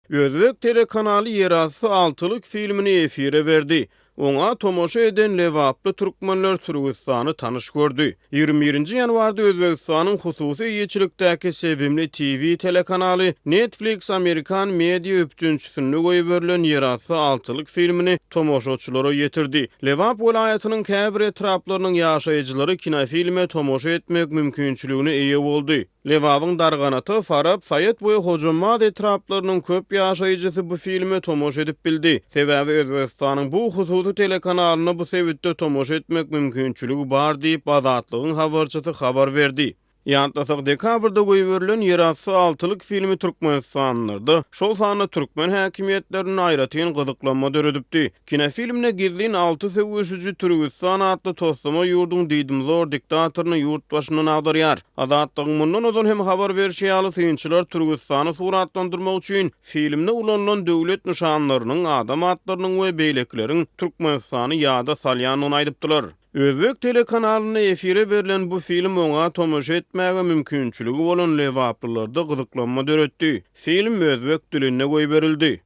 Özbek telekanaly Yerasy altylyk filmini efire berdi. Oňa tomoşa eden lewaply türkmenler Türgistany tanış gördü. 21-nji ýanwarda Özbegistanyň hususy ýeçilikdäki Sevimli TV telekanaly Netflix Amerikan media öpdünçüsini goýup berilen Yerasy altylyk filmini tomoşaçylara ýetirdi. Lewap welaýatynyň käbir etraplarynyň ýaşaýjylary kinofilme tomoşa etmek mümkinçiligine eýe boldy. Lewabyň darganaty Farab Sayet boýy hojamad etraplarynyň köp ýaşaýjysy bu filme tomoşa edip bildi. Sebäbi Özbegistanyň bu hususy telekanalyna bu sebitde tomoşa etmek mümkinçiligi bar diýip Azatlygyň habarçysy habar berdi. Ýantlasak dekabrda goýup berilen Yerasy altylyk filmi Türkmenistanlarda şol sany türkmen häkimiýetlerini aýratyn gyzyklanma döredipdi. Kinofilmne gizlin 6 söwüşüji Türkistan atly toslama ýurdun diýdim zor diktatoryny ýurt başyndan agdarýar. Azatlygyň mundan ozan hem habar berişi ýaly synçylar Türkistany suratlandyrmak üçin filmde ulanylan döwlet nişanlarynyň, adam atlarynyň we beýlekleriň Türkmenistany ýada salýanyny aýdypdylar. Özbek telekanalyna efire berilen bu film oňa tomoşa etmäge mümkinçiligi bolan lewaplylarda gyzyklanma döretdi. Film özbek diline goýup berildi.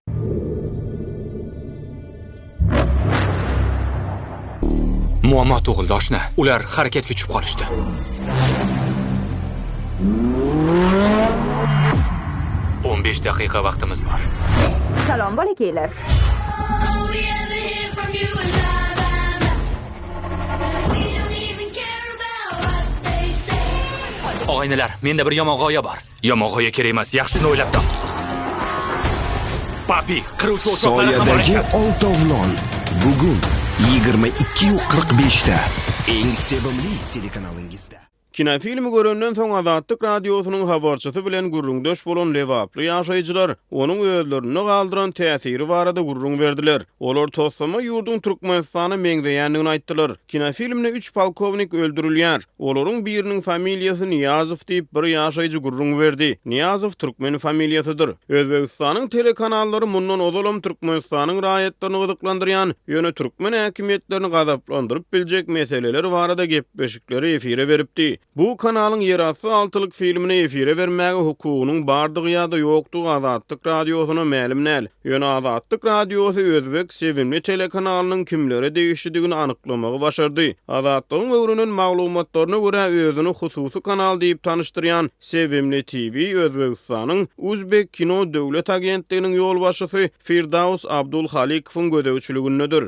Muammo tug'ildi oshna. Ular harakatga tushib qolishdi. O'n 15 daqiqa vaqtimiz bor. Salom bolakaylar. Og'aynilar, menda bir yomon g'oya bor. Yomon g'oya kerak emas, yaxshisini o'ylab top. Papi, qiruvchi o'choqlar ham bor. Soyadagi Oltovlon bugun 22:45 da eng sevimli telekanalingizda. Kinofilmi görenden soň Azatlyk radiosynyň habarçysy bilen gurrundaş bolan lewaply ýaşaýjylar onuň özlerini galdyran täsiri barada gurrun berdiler. Olar toslama ýurdun Türkmenistany meňzeýändigini aýtdylar. Kinofilmde 3 polkownik öldürilýär. Olaryň biriniň familiýasy Niýazow diýip bir ýaşaýjy gurrun berdi. Niýazow türkmen familiýasydyr. Özbegistanyň telekanallary mundan ozalam Türkmenistanyň raýatlaryny gyzyklandyrýan, ýöne türkmen häkimiýetlerini gazaplandyryp biljek meseleler barada gepleşikleri efire beripdi. Bu kanalyň Yerasy altylyk filmini efire bermäge hukugynyň bardygy ýa-da ýokdugy Azatlyk radiosyna ma'lum näl. Ýöne Azatlyk radiosy Özbek Sevimli telekanalynyň kimlere degişdigini anyklamagy başardy. Azatlygyň öwrünen maglumatlaryna görä özüni hususy kanal diýip tanışdyrýan Sevimli TV Özbegistanyň Uzbek Kino Döwlet agentliginiň ýol başçysy Firdaus Abdulhalikowyň gödäwçiligindedir.